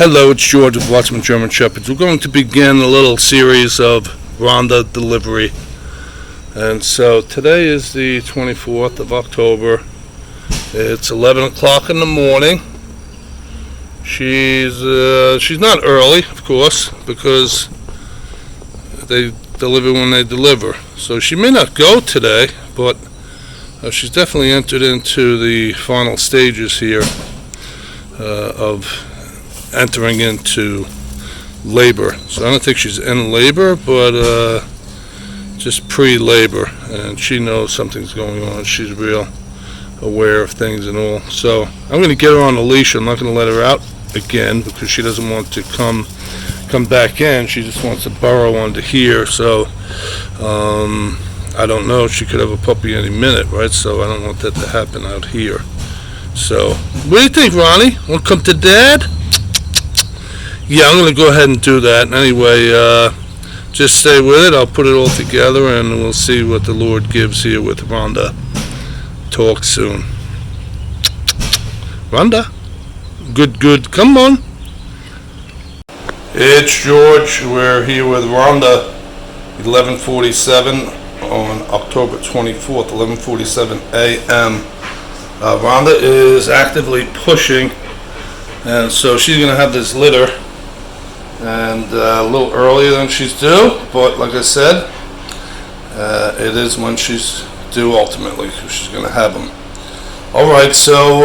Hello, it's George with Watchman German Shepherds. We're going to begin a little series of Ronda delivery. And so today is the 24th of October. It's 11 o'clock in the morning. She's not early, of course, because they deliver when they deliver. So she may not go today, but she's definitely entered into the final stages here of entering into labor. So I don't think she's in labor, but just pre-labor, and she knows something's going on. She's real aware of things and all. So I'm going to get her on a leash. I'm not going to let her out again because she doesn't want to come back in. She just wants to burrow under here. So I don't know. She could have a puppy any minute, right? So I don't want that to happen out here. So what do you think, Ronnie? Want to come to Dad? Yeah, I'm going to go ahead and do that. Anyway, just stay with it. I'll put it all together, and we'll see what the Lord gives here with Ronda. Talk soon. Ronda? Good. Come on. It's George. We're here with Ronda. 11:47 on October 24th, 11:47 a.m. Ronda is actively pushing, and so she's going to have this litter. And a little earlier than she's due, but like I said, it is when she's due ultimately. She's going to have them. Alright, so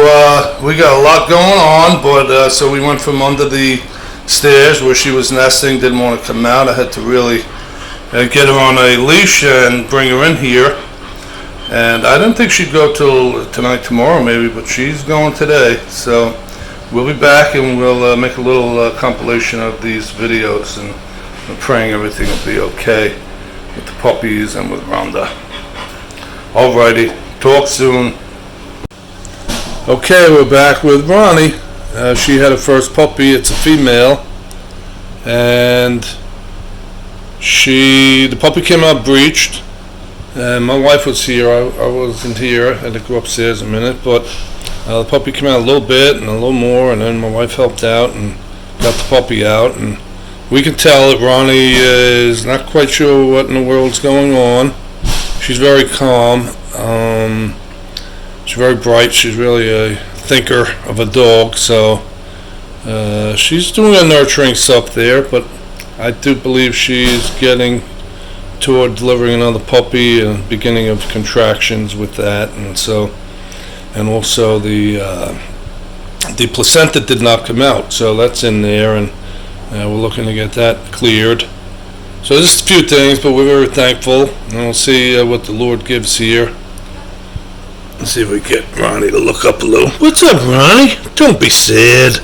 we got a lot going on, but so we went from under the stairs where she was nesting, didn't want to come out. I had to really get her on a leash and bring her in here. And I didn't think she'd go till tonight, tomorrow maybe, but she's going today. So we'll be back, and we'll make a little compilation of these videos, and I'm praying everything will be okay with the puppies and with Ronda. Alrighty, talk soon. Okay, we're back with Ronnie. She had her first puppy. It's a female, and the puppy came out breached, and my wife was here. I wasn't here. I had to go upstairs a minute, but the puppy came out a little bit and a little more, and then my wife helped out and got the puppy out. And we can tell that Ronnie is not quite sure what in the world's going on. She's very calm. She's very bright. She's really a thinker of a dog. So she's doing a nurturing stuff there, but I do believe she's getting toward delivering another puppy and beginning of contractions with that. And also the placenta did not come out, so that's in there, and we're looking to get that cleared. So just a few things, but we're very thankful, and we'll see what the Lord gives here. Let's see if we get Ronnie to look up a little. What's up, Ronnie? Don't be sad.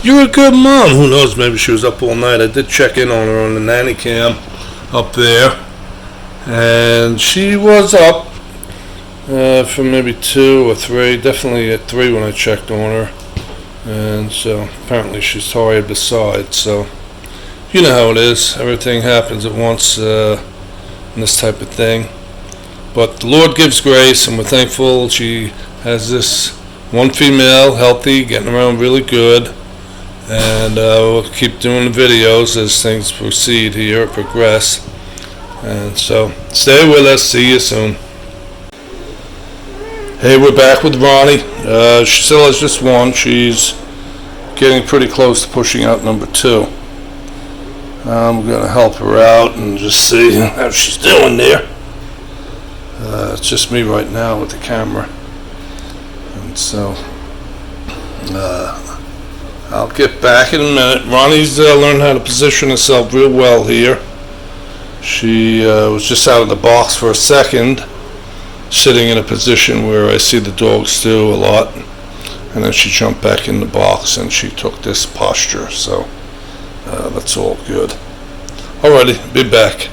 You're a good mom. Who knows, maybe she was up all night. I did check in on her on the nanny cam up there, and she was up for maybe 2 or 3, definitely at 3 when I checked on her, and so apparently she's tired besides. So you know how it is, everything happens at once in this type of thing, but the Lord gives grace, and we're thankful she has this one female healthy, getting around really good, and we'll keep doing the videos as things proceed here, progress, and so stay with us. See you soon. Hey, we're back with Ronnie. She still has just one. She's getting pretty close to pushing out number 2. I'm going to help her out and just see how she's doing there. It's just me right now with the camera. And so I'll get back in a minute. Ronnie's learned how to position herself real well here. She was just out of the box for a second, sitting in a position where I see the dogs do a lot, and then she jumped back in the box and she took this posture, so that's all good. Alrighty, be back.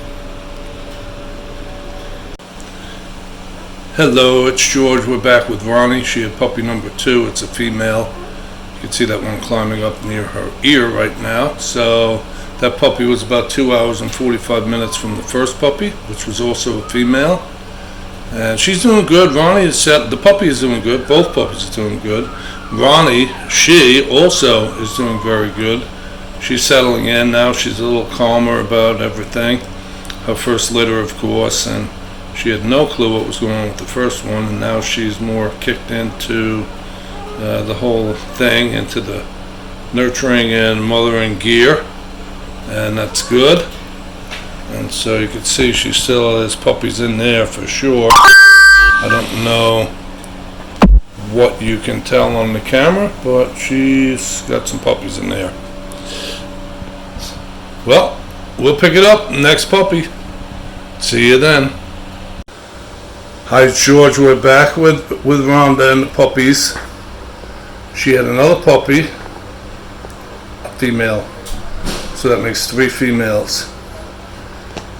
Hello, it's George. We're back with Ronnie. She had puppy number 2. It's a female. You can see that one climbing up near her ear right now. So that puppy was about 2 hours and 45 minutes from the first puppy, which was also a female. And she's doing good. Ronnie is set. The puppy is doing good. Both puppies are doing good. Ronnie, she also is doing very good. She's settling in now. She's a little calmer about everything. Her first litter, of course, and she had no clue what was going on with the first one, and now she's more kicked into the whole thing, into the nurturing and mothering gear, and that's good. And so you can see she still has puppies in there for sure. I don't know what you can tell on the camera, but she's got some puppies in there. Well, we'll pick it up next puppy. See you then. Hi George, we're back with Ronda and the puppies. She had another puppy, a female, so that makes 3 females.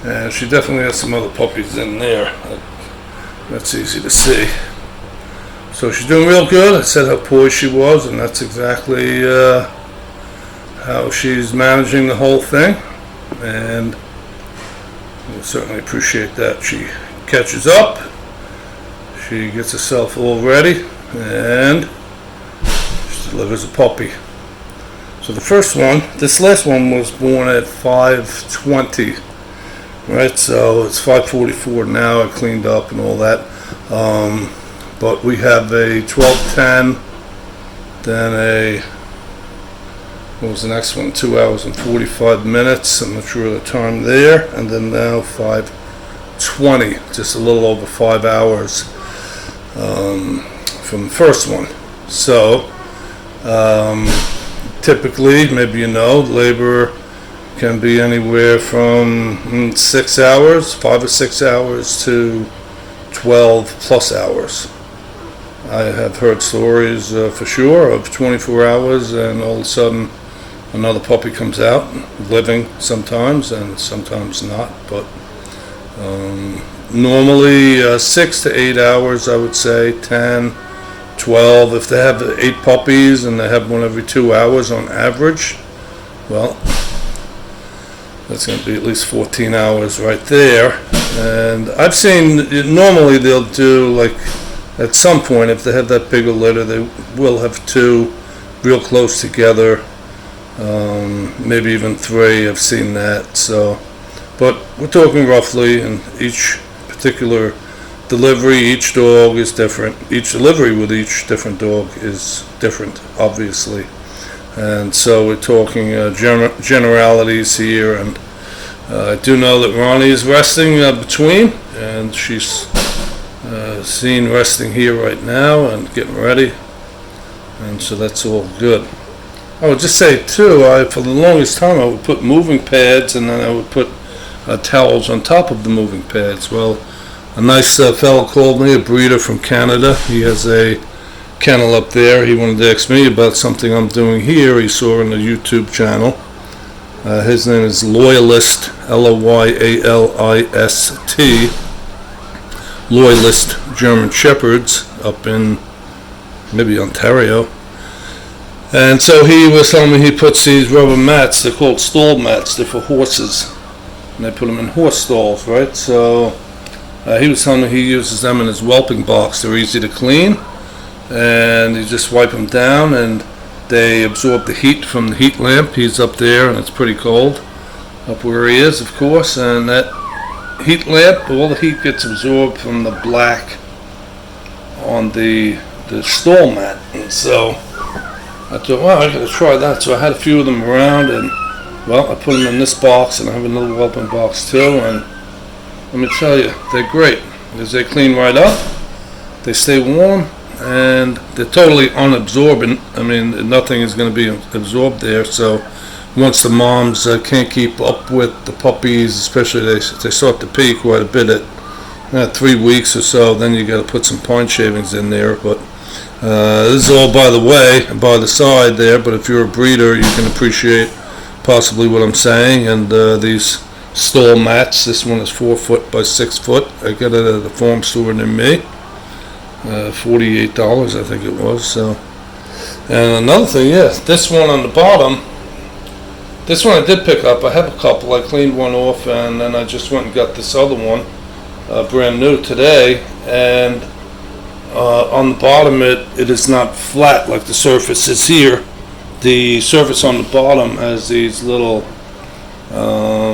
And she definitely has some other puppies in there. That's easy to see. So she's doing real good. I said how poised she was, and that's exactly how she's managing the whole thing. And I certainly appreciate that. She catches up. She gets herself all ready, and she delivers a puppy. So the first one, this last one was born at 5:20. Right, so it's 5:44 now. I cleaned up and all that, but we have a 12:10, then what was the next one? 2 hours and 45 minutes. I'm not sure of the time there, and then now 5:20, just a little over 5 hours from the first one. So typically, maybe you know, labor can be anywhere from 6 hours, 5 or 6 hours, to 12 plus hours. I have heard stories for sure of 24 hours and all of a sudden another puppy comes out, living sometimes and sometimes not, but normally 6 to 8 hours, I would say, 10, 12. If they have 8 puppies and they have one every 2 hours on average, well, that's going to be at least 14 hours right there. And I've seen, normally they'll do, like, at some point, if they have that bigger litter, they will have 2 real close together, maybe even 3. I've seen that. So, but we're talking roughly, and each particular delivery, each dog is different. Each delivery with each different dog is different, obviously. And so we're talking generalities here, and I do know that Ronnie is resting between, and she's seen resting here right now and getting ready, and so that's all good. I would just say too, for the longest time I would put moving pads and then I would put towels on top of the moving pads. Well, a nice fellow called me, a breeder from Canada. He has a kennel up there. He wanted to ask me about something I'm doing here. He saw on the YouTube channel. His name is Loyalist, Loyalist, Loyalist German Shepherds up in maybe Ontario. And so he was telling me he puts these rubber mats, they're called stall mats, they're for horses. And they put them in horse stalls, right? So he was telling me he uses them in his whelping box. They're easy to clean, and you just wipe them down, and they absorb the heat from the heat lamp. He's up there, and it's pretty cold up where he is, of course, and that heat lamp, all the heat gets absorbed from the black on the stall mat. And so I thought, well, I gotta try that. So I had a few of them around, and well, I put them in this box, and I have another whelping box too, and let me tell you, they're great because they clean right up, they stay warm, and they're totally unabsorbent. I mean, nothing is going to be absorbed there. So once the moms can't keep up with the puppies, especially they start to pee quite a bit at 3 weeks or so, then you got to put some pine shavings in there. But this is all by the way, by the side there, but if you're a breeder, you can appreciate possibly what I'm saying. And these stall mats, this one is 4 foot by 6 foot. I got it at a farm store near me. $48, I think it was. So, and another thing, this one on the bottom, this one I did pick up. I have a couple. I cleaned one off, and then I just went and got this other one, brand new today. and on the bottom it is not flat like the surface is here. The surface on the bottom has these little, I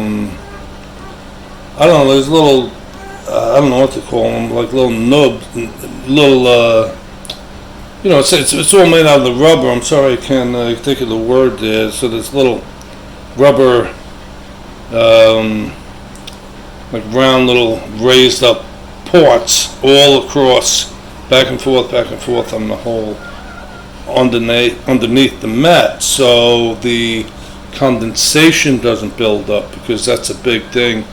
don't know, there's little, I don't know what to call them, like little nubs, little, it's all made out of the rubber. I'm sorry, I can't think of the word there. So there's little rubber, like round little raised up ports all across, back and forth on the whole, underneath the mat, so the condensation doesn't build up, because that's a big thing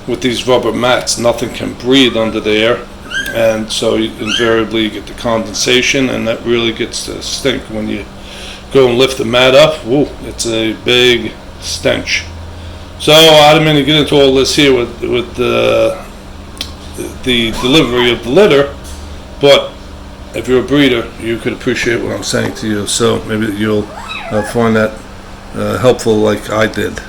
with these rubber mats. Nothing can breathe under there, and so invariably you get the condensation, and that really gets to stink when you go and lift the mat up. Woo, it's a big stench. So I didn't mean to get into all this here with the delivery of the litter, but if you're a breeder, you could appreciate what I'm saying to you. So maybe you'll find that helpful like I did.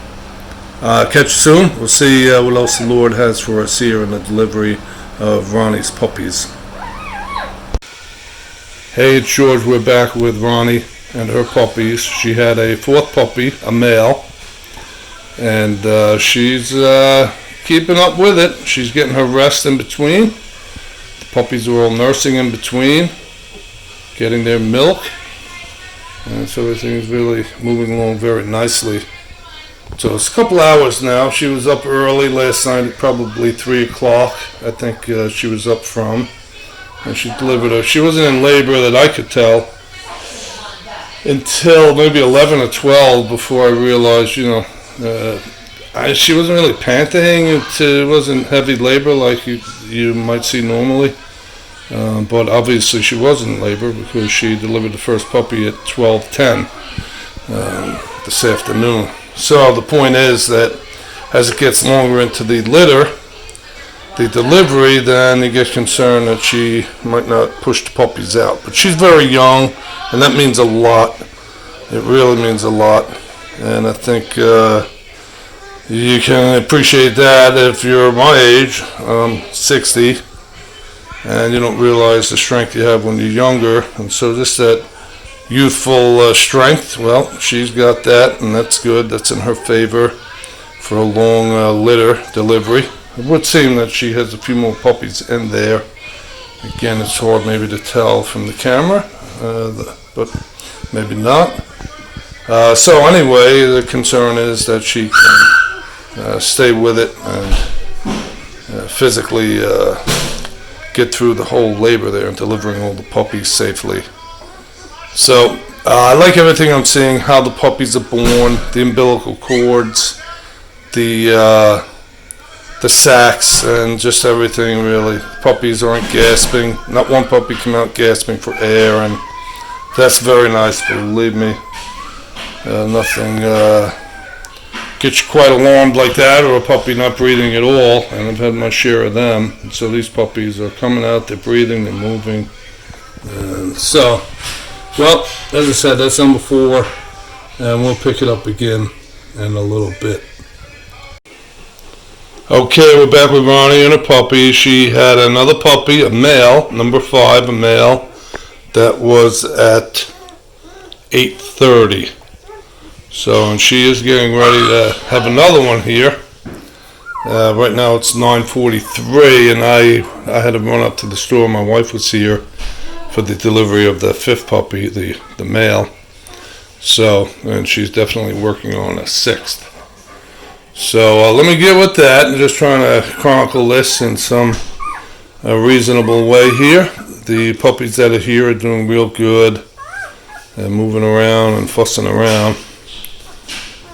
Catch you soon. We'll see what else the Lord has for us here in the delivery of Ronnie's puppies. Hey, it's George. We're back with Ronnie and her puppies. She had a fourth puppy, a male, and she's keeping up with it. She's getting her rest in between. The puppies are all nursing in between, getting their milk, and so everything's really moving along very nicely. So it's a couple hours now. She was up early last night at probably 3 o'clock, I think she was up from, and she delivered her. She wasn't in labor that I could tell until maybe 11 or 12 before I realized, she wasn't really panting. It wasn't heavy labor like you might see normally, but obviously she was in labor because she delivered the first puppy at 12:10 this afternoon. So the point is that as it gets longer into the litter, the delivery, then you get concerned that she might not push the puppies out. But she's very young, and that means a lot. It really means a lot, and I think you can appreciate that if you're my age, 60, and you don't realize the strength you have when you're younger. And so just that youthful strength, well, she's got that, and that's good. That's in her favor for a long litter delivery. It would seem that she has a few more puppies in there. Again, it's hard maybe to tell from the camera, but maybe not. So anyway, the concern is that she can stay with it and physically get through the whole labor there and delivering all the puppies safely. So I like everything I'm seeing, how the puppies are born, the umbilical cords, the sacks, and just everything really. Puppies aren't gasping. Not one puppy came out gasping for air, and that's very nice, believe me. Nothing gets you quite alarmed like that, or a puppy not breathing at all, and I've had my share of them. And so these puppies are coming out, they're breathing, they're moving. So, well, as I said, that's number 4, and we'll pick it up again in a little bit. Okay, we're back with Ronnie and her puppy. She had another puppy, a male, number 5, a male, that was at 8:30. So, and she is getting ready to have another one here. Right now it's 9:43, and I had to run up to the store. My wife was here for the delivery of the 5th puppy, the male. So, and she's definitely working on a 6th. So let me get with that and just trying to chronicle this in some reasonable way here. The puppies that are here are doing real good and moving around and fussing around,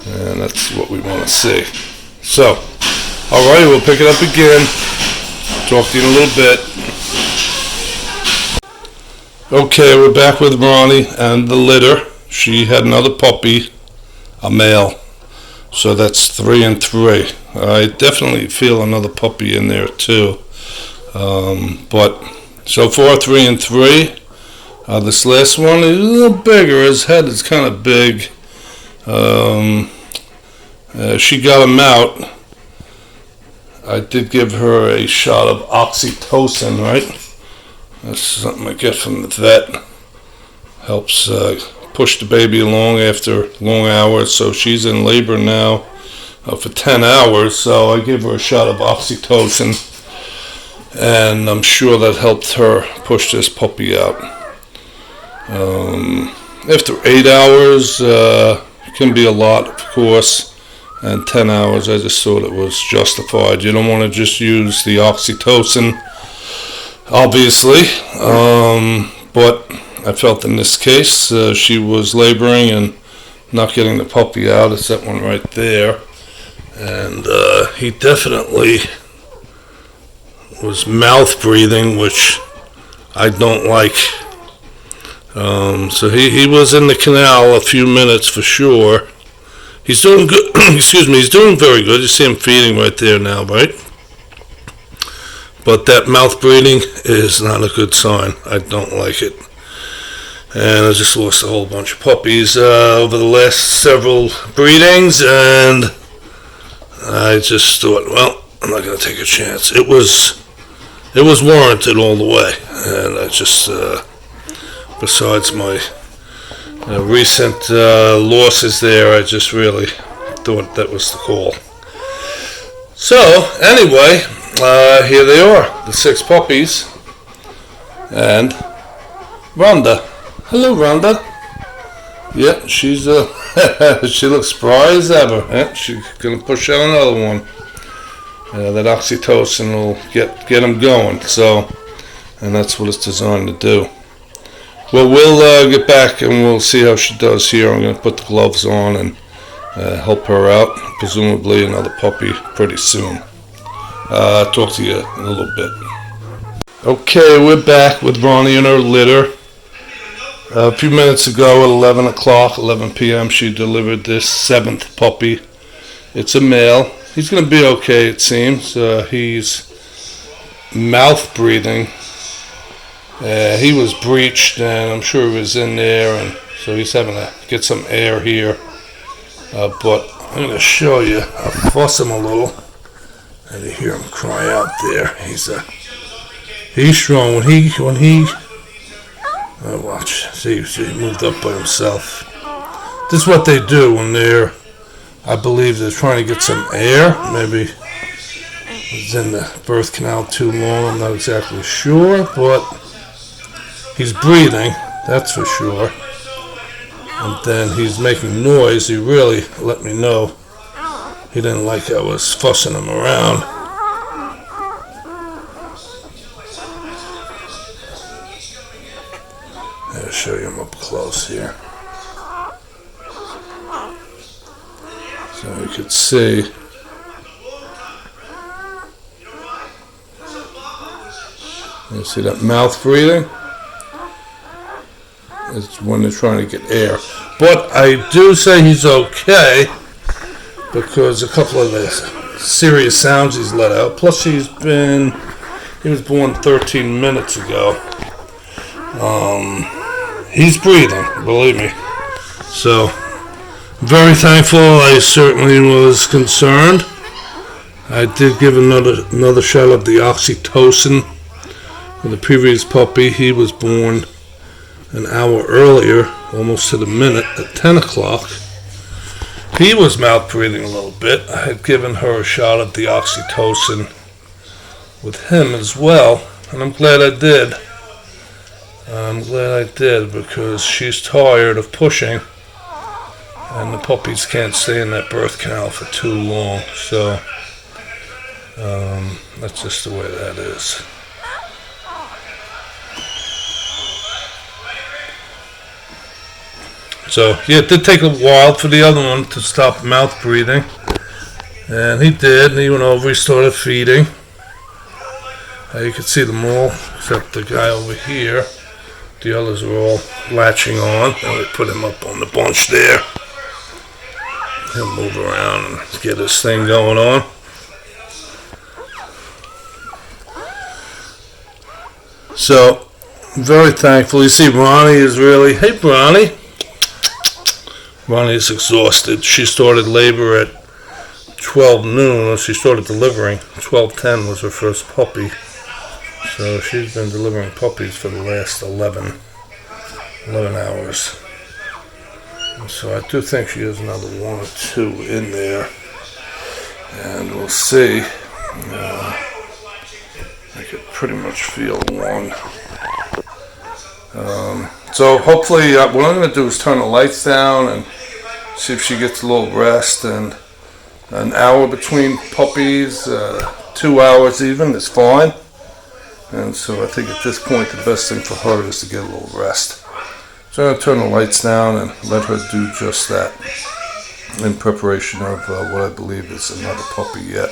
and that's what we want to see. So, alright, we'll pick it up again. Talk to you in a little bit. Okay, we're back with Ronnie and the litter. She had another puppy, a male. So that's 3 and 3. I definitely feel another puppy in there too. But so far 3 and 3. This last one is a little bigger. His head is kind of big. She got him out I did give her a shot of oxytocin, right? That's something I get from the vet. Helps push the baby along after long hours. So she's in labor now for 10 hours. So I gave her a shot of oxytocin, and I'm sure that helped her push this puppy out. After 8 hours, it can be a lot, of course. And 10 hours, I just thought it was justified. You don't want to just use the oxytocin, obviously. But I felt in this case, she was laboring and not getting the puppy out. It's that one right there. And he definitely was mouth breathing, which I don't like. So he was in the canal a few minutes for sure. He's doing good. Excuse me. He's doing very good. You see him feeding right there now, right? But that mouth breathing is not a good sign. I don't like it. And I just lost a whole bunch of puppies over the last several breedings, and I just thought, well, I'm not going to take a chance. It was warranted all the way, and I just, besides my recent losses there, I just really thought that was the call. So anyway, here they are, the 6 puppies, and Ronda. Hello, Ronda. Yeah, she's she looks spry as ever. Yeah, she's gonna push out another one. That oxytocin will get them going. So, and that's what it's designed to do. Well, we'll get back and we'll see how she does here. I'm going to put the gloves on and help her out. Presumably another puppy pretty soon. Talk to you in a little bit. Okay, we're back with Ronnie and her litter. A few minutes ago at 11 o'clock, 11 p.m., she delivered this 7th puppy. It's a male. He's going to be okay, it seems. He's mouth breathing. He was breached, and I'm sure he was in there, and so he's having to get some air here. But I'm going to show you. I'll fuss him a little, and you hear him cry out there. He's strong. When he watch. See, he moved up by himself. This is what they do when I believe they're trying to get some air. Maybe he's in the birth canal too long. I'm not exactly sure, but he's breathing, that's for sure. And then he's making noise. He really let me know he didn't like I was fussing him around. I'll show you him up close here. So you could see. You see that mouth breathing? It's when they're trying to get air. But I do say he's okay because a couple of the serious sounds he's let out. Plus he was born 13 minutes ago. He's breathing, believe me. So, very thankful. I certainly was concerned. I did give another shot of the oxytocin with the previous puppy. He was born an hour earlier, almost to the minute, at 10 o'clock. He was mouth breathing a little bit. I had given her a shot of the oxytocin with him as well, and I'm glad I did. I'm glad I did because she's tired of pushing, and the puppies can't stay in that birth canal for too long. So that's just the way that is. So yeah, it did take a while for the other one to stop mouth breathing, and he did. And he went over. He started feeding. You can see them all except the guy over here. The others are all latching on. And we put him up on the bunch there. He'll move around and get his thing going on. So, very thankful. You see, Ronnie is really... Hey, Ronnie. Ronnie is exhausted. She started labor at 12 noon when she started delivering. 12:10 was her first puppy. So she's been delivering puppies for the last 11 hours. And so I do think she has another one or two in there. And we'll see. I could pretty much feel one. So hopefully what I'm going to do is turn the lights down and see if she gets a little rest. And an hour between puppies, 2 hours even, is fine. And so I think at this point the best thing for her is to get a little rest. So I'm going to turn the lights down and let her do just that in preparation of what I believe is another puppy yet.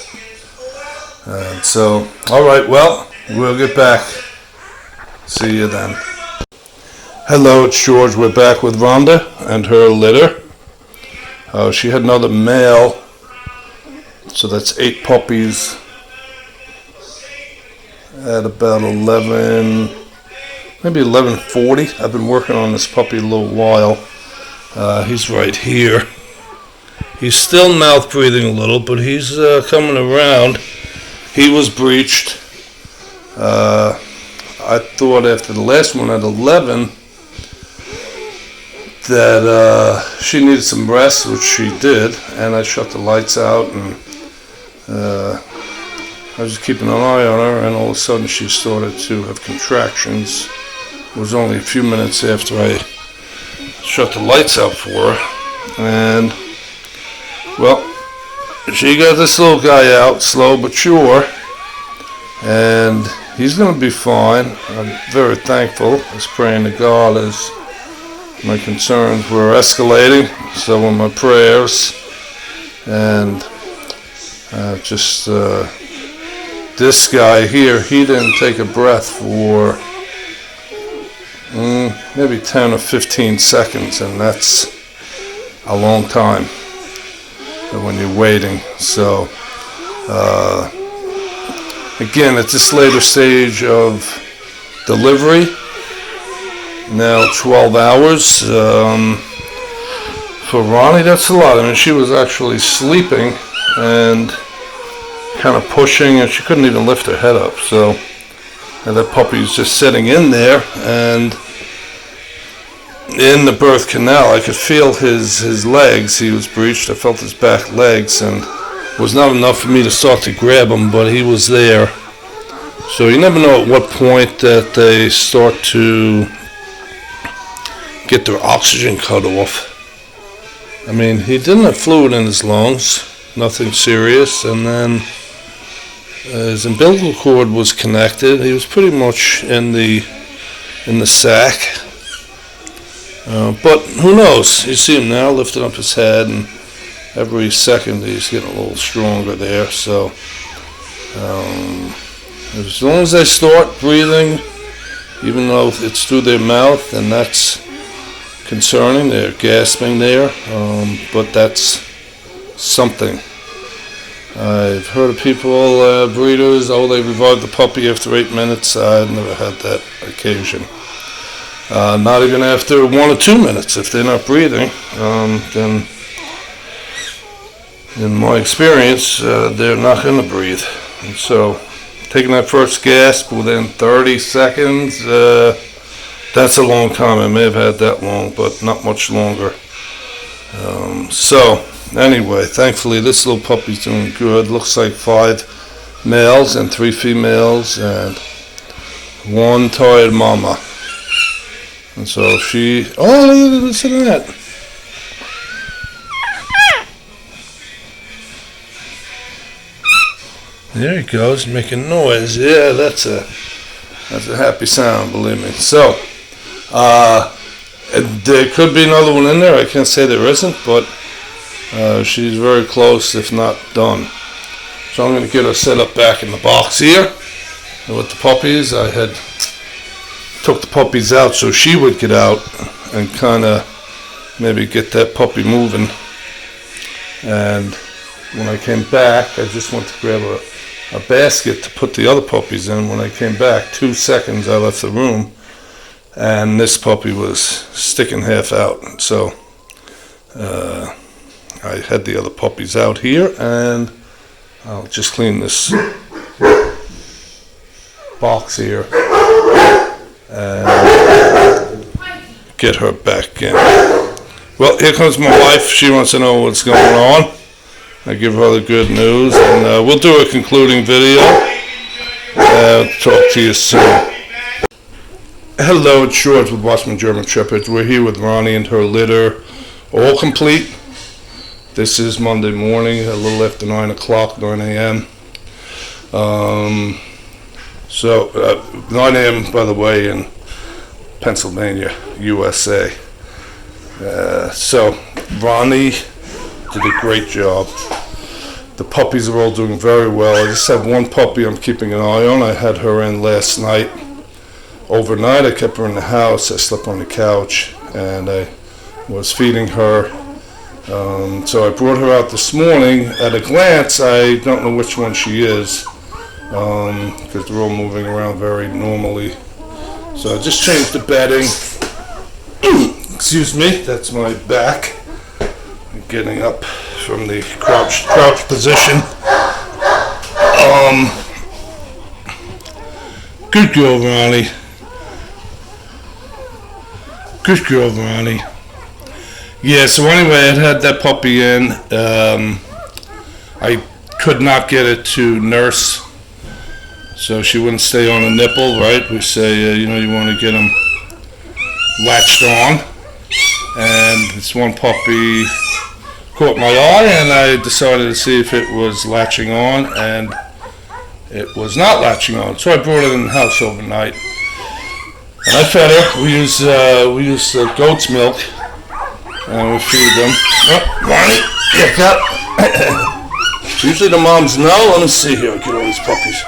And so, alright, well, we'll get back. See you then. Hello, it's George. We're back with Ronda and her litter. She had another male, so that's 8 puppies at about 11, maybe 11:40. I've been working on this puppy a little while. He's right here. He's still mouth breathing a little, but he's coming around. He was breached. I thought after the last one at 11 that she needed some rest, which she did, and I shut the lights out and I was just keeping an eye on her, and all of a sudden she started to have contractions. It was only a few minutes after I shut the lights out for her, and well, she got this little guy out, slow but sure, and he's going to be fine. I'm very thankful. I was praying to God as my concerns were escalating, so were my prayers, and this guy here, he didn't take a breath for maybe 10 or 15 seconds, and that's a long time when you're waiting. So again, at this later stage of delivery, now 12 hours, for Ronnie, that's a lot. I mean, she was actually sleeping and kind of pushing, and she couldn't even lift her head up. So, and that puppy was just sitting in there, and in the birth canal, I could feel his legs. He was breached. I felt his back legs, and it was not enough for me to start to grab him, but he was there. So you never know at what point that they start to get their oxygen cut off. I mean, he didn't have fluid in his lungs, nothing serious, and then his umbilical cord was connected. He was pretty much in the sack, but who knows? You see him now lifting up his head, and every second he's getting a little stronger there. So as long as they start breathing, even though it's through their mouth, and that's concerning, they're gasping there, but that's something. I've heard of people, breeders, they revived the puppy after 8 minutes. I've never had that occasion. Not even after 1 or 2 minutes. If they're not breathing, then in my experience, they're not going to breathe. And so, taking that first gasp within 30 seconds, that's a long time. I may have had that long, but not much longer. So, anyway, thankfully this little puppy's doing good. Looks like 5 males and 3 females and 1 tired mama. And so listen to that. There he goes, making noise. Yeah, that's a happy sound, believe me. So, there could be another one in there. I can't say there isn't, but she's very close, if not done. So I'm going to get her set up back in the box here. And with the puppies, I had took the puppies out so she would get out and kind of maybe get that puppy moving. And when I came back, I just went to grab a basket to put the other puppies in. When I came back, 2 seconds I left the room, and this puppy was sticking half out. So I had the other puppies out here, and I'll just clean this box here and get her back in. Well, here comes my wife. She wants to know what's going on. I give her the good news, and we'll do a concluding video. Talk to you soon. Hello, it's George with Boston German Shepherds. We're here with Ronnie and her litter, all complete. This is Monday morning, a little after 9 o'clock, 9 a.m. 9 a.m., by the way, in Pennsylvania, USA. So Ronnie did a great job. The puppies are all doing very well. I just have one puppy I'm keeping an eye on. I had her in last night. Overnight, I kept her in the house. I slept on the couch, and I was feeding her. So I brought her out this morning. At a glance, I don't know which one she is, because they're all moving around very normally. So I just changed the bedding. Excuse me, that's my back. I'm getting up from the crouch position. Good girl, Ronnie. Good girl, Ronnie. Yeah, so anyway, I had that puppy in. I could not get it to nurse, so she wouldn't stay on a nipple, right? We say, you want to get them latched on. And this one puppy caught my eye, and I decided to see if it was latching on, and it was not latching on. So I brought it in the house overnight, and I fed her. We use goat's milk, and we feed them. Oh, Ronnie, look out. Usually the moms know. Let me see here. I'll get all these puppies.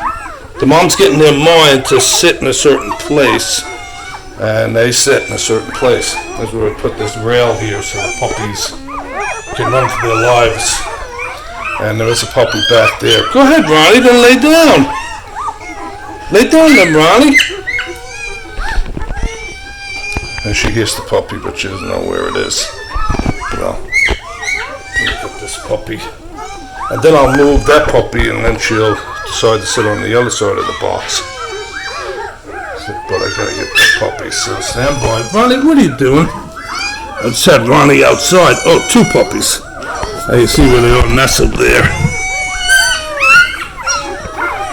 The moms get in their mind to sit in a certain place, and they sit in a certain place. That's where we put this rail here so the puppies can run for their lives. And there is a puppy back there. Go ahead, Ronnie, then lay down. Lay down then, Ronnie. And she hears the puppy, but she doesn't know where it is. Well, look at this puppy. And then I'll move that puppy, and then she'll decide to sit on the other side of the box. But I gotta get that puppy, so stand by. Ronnie, what are you doing? I just had Ronnie outside. Oh, two puppies. Now you see where they are nestled there.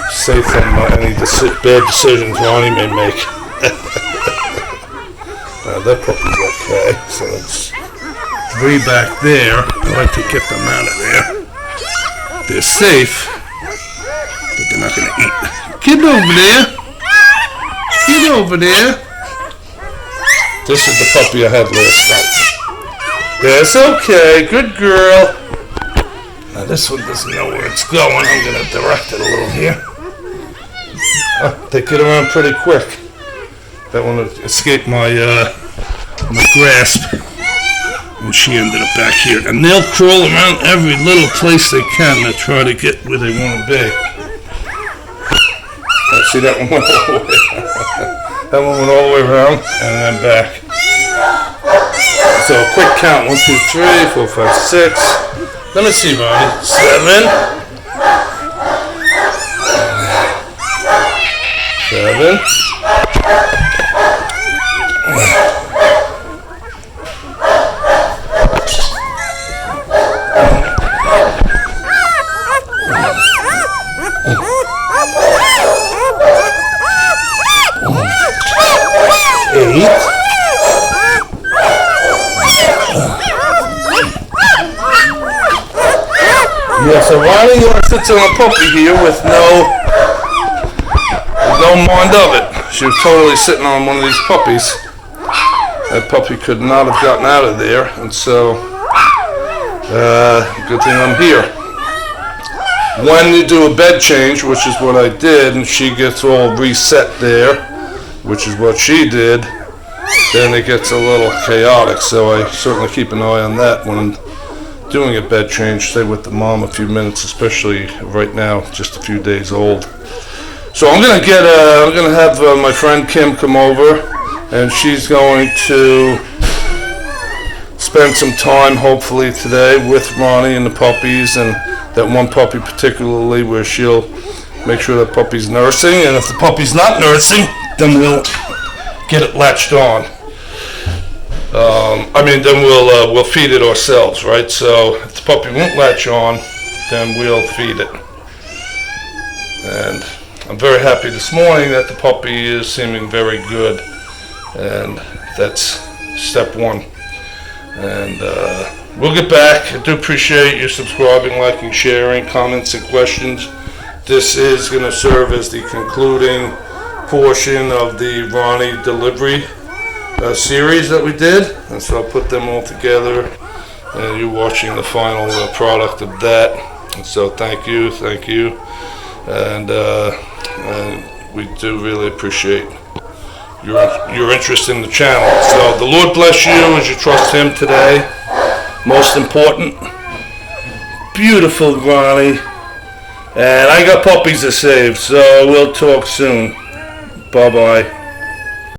Safe from any bad decisions Ronnie may make. Now that puppy's okay, so it's three back there. I like to get them out of there. They're safe, but they're not gonna eat. Get over there. Get over there. This is the puppy I had last night. That's okay. Good girl. Now this one doesn't know where it's going. I'm going to direct it a little here. They get around pretty quick. That one escaped my grasp. And she ended up back here. And they'll crawl around every little place they can to try to get where they want to be. See, that one went all the way around. That one went all the way around and then back. So a quick count. 1, 2, 3, 4, 5, 6. Let me see, Ronnie. 7. 7. 8. Yeah, so Ronnie sits on a puppy here with no mind of it. She was totally sitting on one of these puppies. That puppy could not have gotten out of there, and so good thing I'm here. When you do a bed change, which is what I did, and she gets all reset there, which is what she did, then it gets a little chaotic. So I certainly keep an eye on that when I'm doing a bed change. Stay with the mom a few minutes, especially right now, just a few days old. So I'm gonna have my friend Kim come over, and she's going to spend some time hopefully today with Ronnie and the puppies, and that one puppy particularly where she'll make sure the puppy's nursing, and if the puppy's not nursing, then we'll get it latched on. Then we'll feed it ourselves, right? So if the puppy won't latch on, then we'll feed it. And I'm very happy this morning that the puppy is seeming very good, and that's step one. And we'll get back. I do appreciate you subscribing, liking, sharing, comments, and questions. This is going to serve as the concluding portion of the Ronnie delivery series that we did, and so I'll put them all together, and you're watching the final product of that. And so thank you, and we do really appreciate your interest in the channel. So the Lord bless you as you trust Him today. Most important, beautiful Ronnie, and I got puppies to save. So we'll talk soon. Bye bye.